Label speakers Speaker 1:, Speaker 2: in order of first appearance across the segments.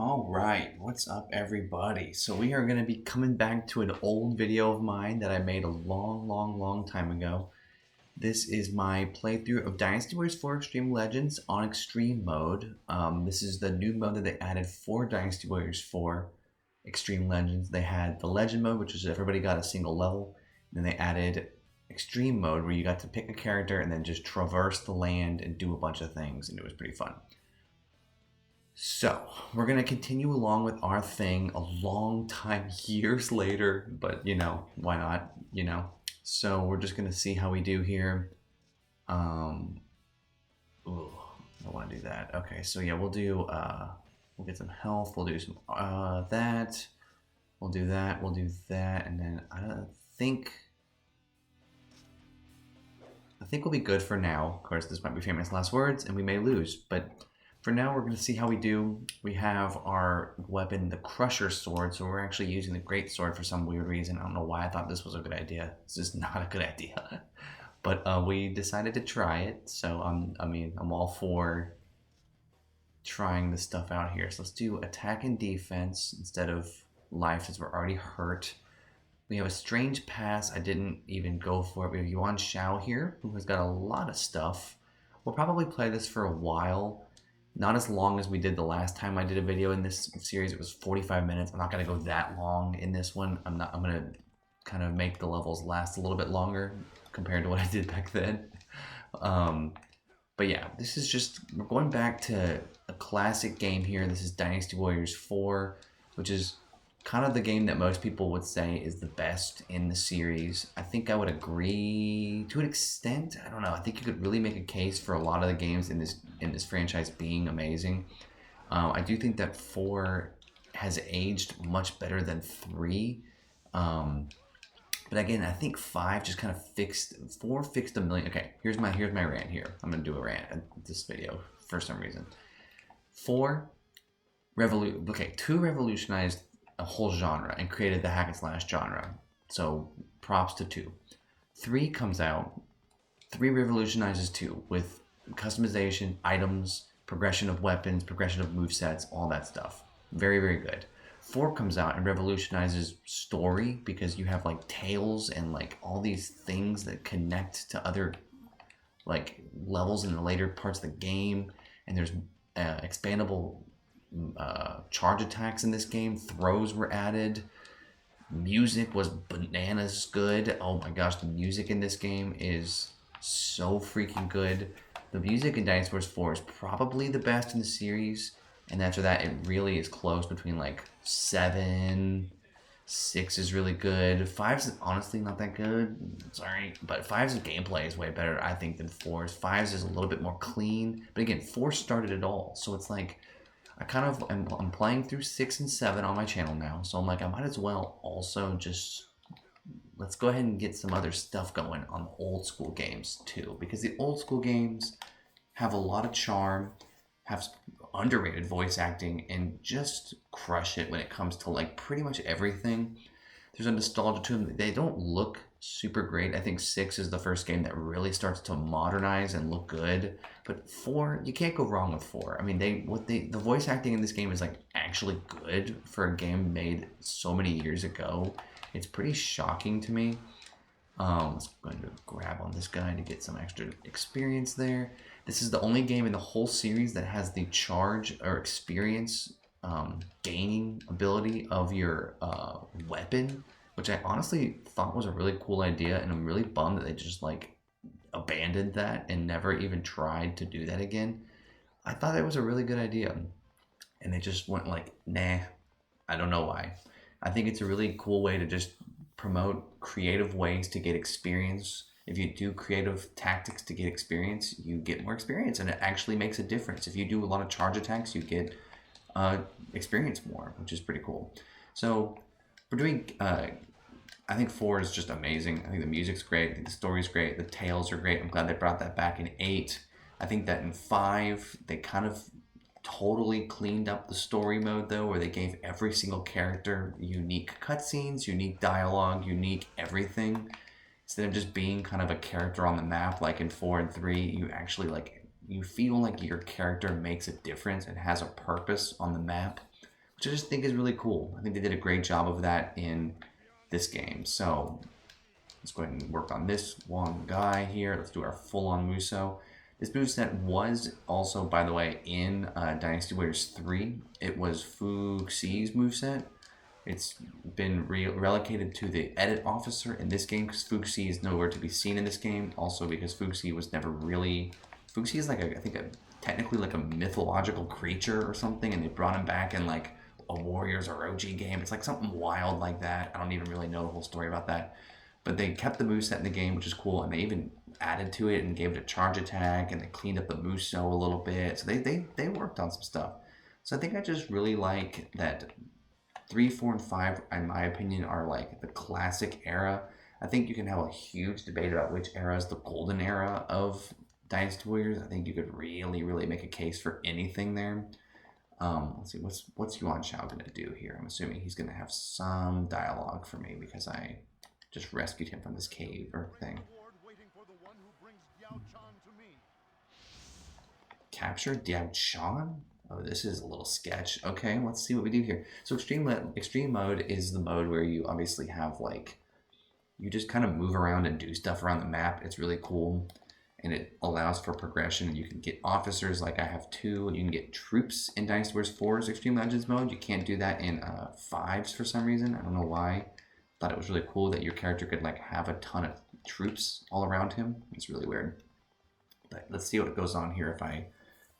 Speaker 1: All right, what's up, everybody? So we are going to be coming back to an old video of mine that I made a long time ago. This is my playthrough of Dynasty Warriors 4 Extreme Legends on Extreme mode. This is the new mode that they added for Dynasty Warriors 4 Extreme Legends. They had the Legend mode, which is everybody got a single level. Then they added Extreme mode, where you got to pick a character and then just traverse the land and do a bunch of things, and it was pretty fun. So, we're going to continue along with our thing a long time, years later, but why not. So, we're just going to see how we do here. Ooh, I don't want to do that. Okay, so yeah, we'll get some health, we'll do some, that, we'll do that, and then I think we'll be good for now. Of course, this might be famous last words, and we may lose, but for now, we're going to see how we do. We have our weapon, the Crusher Sword, so we're actually using the Great Sword for some weird reason. I don't know why I thought this was a good idea. This is not a good idea. But we decided to try it, so I'm all for trying this stuff out here. So let's do attack and defense instead of life, since we're already hurt. We have a strange pass. I didn't even go for it. We have Yuan Shao here, who has got a lot of stuff. We'll probably play this for a while. Not as long as we did the last time I did a video in this series. It was 45 minutes. I'm not going to go that long in this one. I'm going to kind of make the levels last a little bit longer compared to what I did back then. But yeah, this is just, we're going back to a classic game here. This is Dynasty Warriors 4, which is kind of the game that most people would say is the best in the series. I think I would agree to an extent. I don't know. I think you could really make a case for a lot of the games in this franchise being amazing. I do think that 4 has aged much better than 3. But again, I think 5 just kind of fixed 4 fixed a million. Okay, here's my rant here. I'm gonna do a rant in this video for some reason. 2 revolutionized a whole genre and created the hack and slash genre. So props to 2. 3 comes out. 3 revolutionizes 2 with customization, items, progression of weapons, progression of movesets, all that stuff. Very good. 4 comes out and revolutionizes story, because you have like tales and like all these things that connect to other like levels in the later parts of the game, and there's expandable charge attacks in this game. Throws were added. Music was bananas good. Oh my gosh, the music in this game is so freaking good. The music in Dynasty Warriors 4 is probably the best in the series, and after that it really is close between like 7. 6 is really good. 5's honestly not that good. Sorry, but 5's gameplay is way better, I think, than 4's. 5's is a little bit more clean, but again, 4 started it all, so it's like I'm playing through 6 and 7 on my channel now, so I'm like, I might as well also just, let's go ahead and get some other stuff going on the old school games too, because the old school games have a lot of charm, have underrated voice acting, and just crush it when it comes to like pretty much everything. There's a nostalgia to them. They don't look super great. I think 6 is the first game that really starts to modernize and look good. But 4, you can't go wrong with 4. I mean, the voice acting in this game is like actually good for a game made so many years ago. It's pretty shocking to me. Let's go ahead and grab on this guy to get some extra experience there. This is the only game in the whole series that has the charge or experience gaining ability of your weapon, which I honestly thought was a really cool idea, and I'm really bummed that they just like abandoned that and never even tried to do that again. I thought it was a really good idea, and they just went like, nah. I don't know why. I think it's a really cool way to just promote creative ways to get experience. If you do creative tactics to get experience, you get more experience, and it actually makes a difference. If you do a lot of charge attacks, you get experience more, which is pretty cool. So we're doing, I think 4 is just amazing. I think the music's great. I think the story's great. The tales are great. I'm glad they brought that back in 8. I think that in 5, they kind of totally cleaned up the story mode though, where they gave every single character unique cutscenes, unique dialogue, unique everything. Instead of just being kind of a character on the map like in 4 and 3, you actually you feel like your character makes a difference and has a purpose on the map. which I just think is really cool. I think they did a great job of that in this game. So let's go ahead and work on this one guy here. Let's do our full-on Muso. This moveset was also, by the way, in Dynasty Warriors 3. It was Fuxi's moveset. It's been relocated to the edit officer in this game because Fuxi is nowhere to be seen in this game. Also because Fuxi was never really... Fuxi is like, I think, technically like a mythological creature or something, and they brought him back in like a Warriors or OG game. It's like something wild like that. I don't even really know the whole story about that. But they kept the moveset in the game, which is cool, and they even added to it and gave it a charge attack, and they cleaned up the Muso a little bit. So they worked on some stuff. So I think I just really like that 3, 4, and 5, in my opinion, are like the classic era. I think you can have a huge debate about which era is the golden era of Dynasty Warriors. I think you could really, really make a case for anything there. Let's see, what's Yuan Shao going to do here? I'm assuming he's going to have some dialogue for me because I just rescued him from this cave or thing. Capture Diao Chan? Oh, this is a little sketch. Okay, let's see what we do here. So extreme mode is the mode where you obviously have like, you just kind of move around and do stuff around the map. It's really cool. And it allows for progression. You can get officers, like I have 2, and you can get troops in Dynasty Warriors 4's Extreme Legends mode. You can't do that in 5's for some reason. I don't know why. Thought it was really cool that your character could like have a ton of troops all around him. It's really weird. But let's see what goes on here if I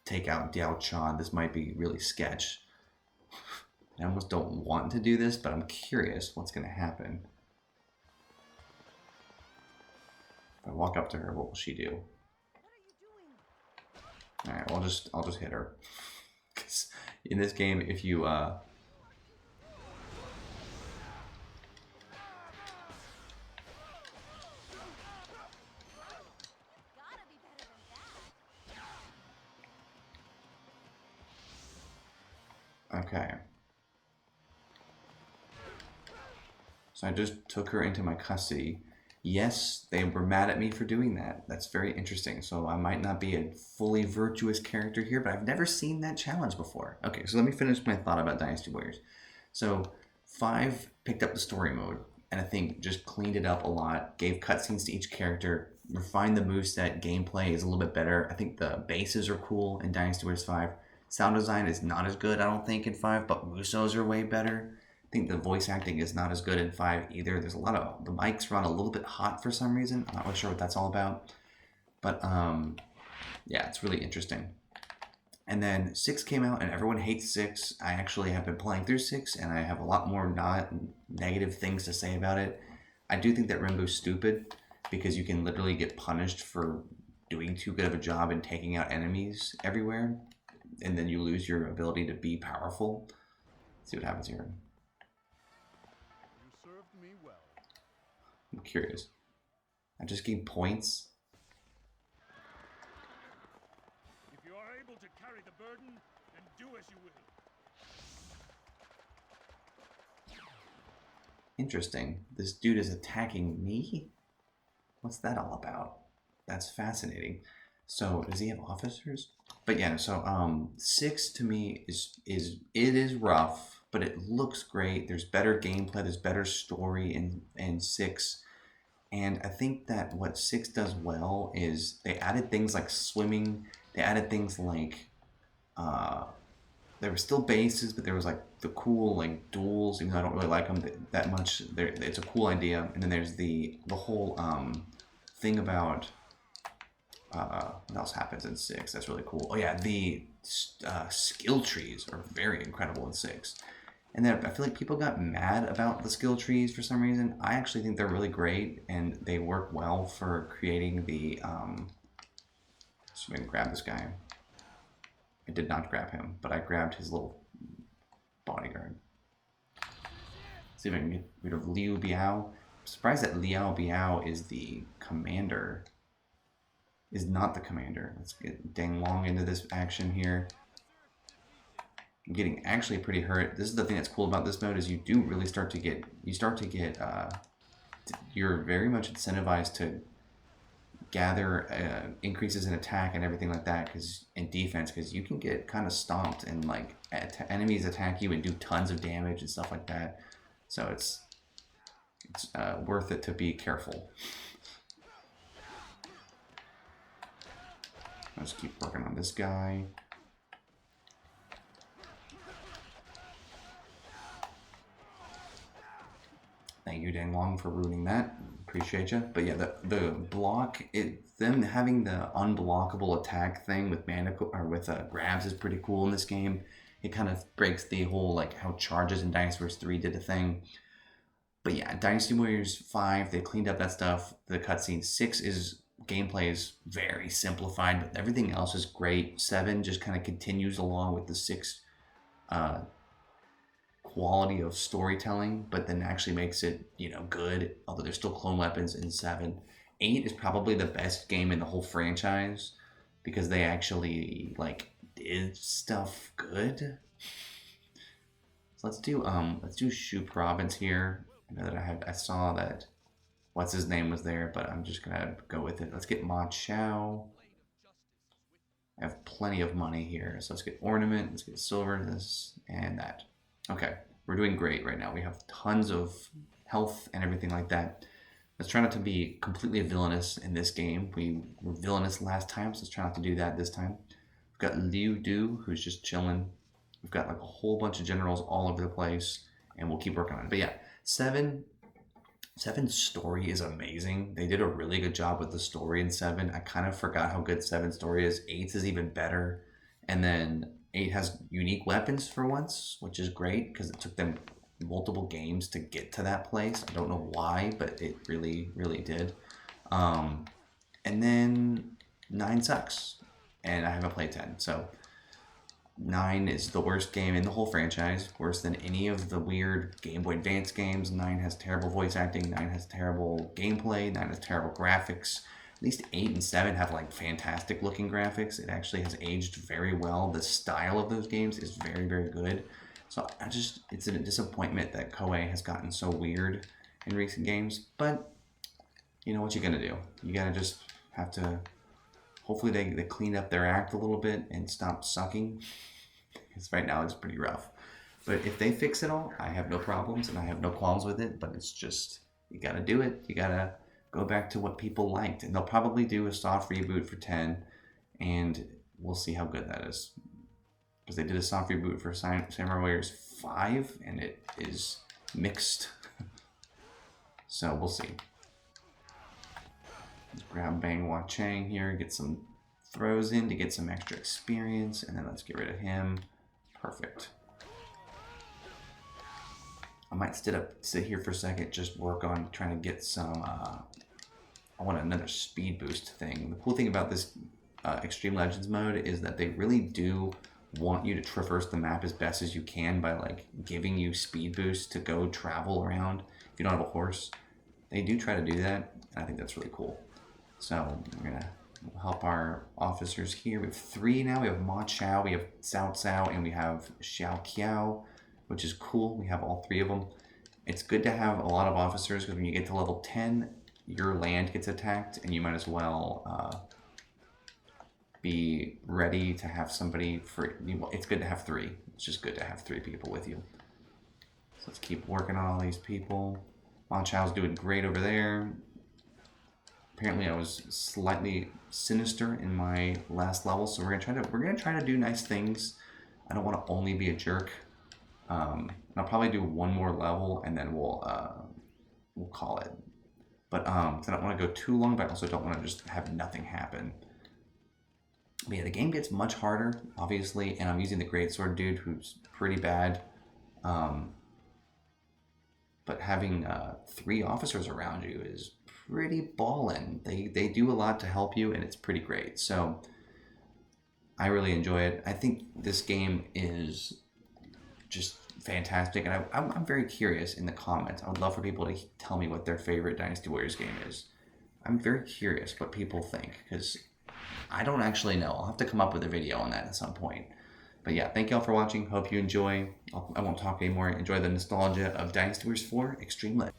Speaker 1: take out Diao Chan. This might be really sketch. I almost don't want to do this, but I'm curious what's going to happen. If I walk up to her, what will she do? All right, well, I'll just hit her. 'Cause in this game, if you okay. So I just took her into my custody. Yes, they were mad at me for doing that. That's very interesting. So I might not be a fully virtuous character here, but I've never seen that challenge before. Okay, so let me finish my thought about Dynasty Warriors. So 5 picked up the story mode, and I think just cleaned it up a lot, gave cutscenes to each character, refined the moveset, gameplay is a little bit better. I think the bases are cool in Dynasty Warriors 5. Sound design is not as good, I don't think, in 5, but Musos are way better. I think the voice acting is not as good in 5 either. There's a lot of, the mics run a little bit hot for some reason. I'm not really sure what that's all about. But yeah, it's really interesting. And then 6 came out and everyone hates 6. I actually have been playing through 6 and I have a lot more not negative things to say about it. I do think that Rimbu's stupid because you can literally get punished for doing too good of a job and taking out enemies everywhere. And then you lose your ability to be powerful. Let's see what happens here. I'm curious. I just gained points.
Speaker 2: If you are able to carry the burden, then do as you will.
Speaker 1: Interesting. This dude is attacking me? What's that all about? That's fascinating. So does he have officers? But yeah, so 6 to me is rough, but it looks great. There's better gameplay, there's better story in 6. And I think that what 6 does well is they added things like swimming. They added things like there were still bases, but there was like the cool like duels. Even though I don't really like them that much, it's a cool idea. And then there's the whole thing about what else happens in 6. That's really cool. Oh yeah, the skill trees are very incredible in 6. And then I feel like people got mad about the skill trees for some reason. I actually think they're really great and they work well for creating the so I'm gonna grab this guy. I did not grab him, but I grabbed his little bodyguard. See if I can get rid of Liu Biao. I'm surprised that Liao Biao is the commander. Is not the commander. Let's get Dang Long into this action here. I'm getting actually pretty hurt. This is the thing that's cool about this mode is you do really start to get, you're very much incentivized to gather increases in attack and everything like that, because in defense, because you can get kind of stomped and like enemies attack you and do tons of damage and stuff like that. So it's worth it to be careful. Let's keep working on this guy. Thank you, Dang Long, for ruining that. Appreciate you. But yeah, the block, them having the unblockable attack thing with grabs is pretty cool in this game. It kind of breaks the whole like how charges in Dynasty Warriors 3 did a thing. But yeah, Dynasty Warriors 5, they cleaned up that stuff. The cutscene 6 is gameplay is very simplified, but everything else is great. 7 just kind of continues along with the 6 quality of storytelling, but then actually makes it, good, although there's still clone weapons in 7. 8 is probably the best game in the whole franchise because they actually like did stuff good. So let's do Shoe Province here. I know that I saw that what's his name was there, but I'm just gonna go with it. Let's get Ma Chao. I have plenty of money here, so let's get ornament, let's get silver, this and that. Okay, we're doing great right now. We have tons of health and everything like that. Let's try not to be completely villainous in this game. We were villainous last time, so let's try not to do that this time. We've got Liu Du, who's just chilling. We've got like a whole bunch of generals all over the place, and we'll keep working on it. But yeah, 7's story is amazing. They did a really good job with the story in 7. I kind of forgot how good 7's story is. 8's is even better. And then 8 has unique weapons for once, which is great because it took them multiple games to get to that place. I don't know why, but it really, really did. And then 9 sucks. And I haven't played 10. So 9 is the worst game in the whole franchise, worse than any of the weird Game Boy Advance games. 9 has terrible voice acting, 9 has terrible gameplay, 9 has terrible graphics. At least 8 and 7 have like fantastic looking graphics. It actually has aged very well. The style of those games is very, very good. So it's a disappointment that Koei has gotten so weird in recent games, but you know what you're gonna do. You gotta just have to, hopefully they clean up their act a little bit and stop sucking, because right now it's pretty rough. But if they fix it all, I have no problems and I have no qualms with it, but it's just, you gotta do it. You gotta go back to what people liked, and they'll probably do a soft reboot for 10, and we'll see how good that is. Because they did a soft reboot for Samurai Warriors 5, and it is mixed. So we'll see. Let's grab Bang Hua Chang here, get some throws in to get some extra experience, and then let's get rid of him. Perfect. I might sit here for a second, just work on trying to get some, I want another speed boost thing. The cool thing about this Extreme Legends mode is that they really do want you to traverse the map as best as you can by like giving you speed boosts to go travel around if you don't have a horse. They do try to do that, and I think that's really cool. So we're gonna help our officers here. We have 3 now. We have Ma Chao, we have Cao Cao, and we have Xiao Qiao, which is cool. We have all 3 of them. It's good to have a lot of officers because when you get to level 10, your land gets attacked, and you might as well be ready to have somebody for. It's good to have 3. It's just good to have 3 people with you. So let's keep working on all these people. Ma Chao's doing great over there. Apparently, I was slightly sinister in my last level, so we're gonna try to do nice things. I don't want to only be a jerk. I'll probably do one more level, and then we'll call it. But I don't want to go too long, but I also don't want to just have nothing happen. But yeah, the game gets much harder, obviously, and I'm using the Greatsword dude, who's pretty bad. But having 3 officers around you is pretty ballin'. They do a lot to help you, and it's pretty great. So I really enjoy it. I think this game is just fantastic, and I'm very curious in the comments. I would love for people to tell me what their favorite Dynasty Warriors game is. I'm very curious what people think, because I don't actually know. I'll have to come up with a video on that at some point. But yeah, thank y'all for watching. Hope you enjoy. I won't talk anymore. Enjoy the nostalgia of Dynasty Warriors 4 Extreme Legends.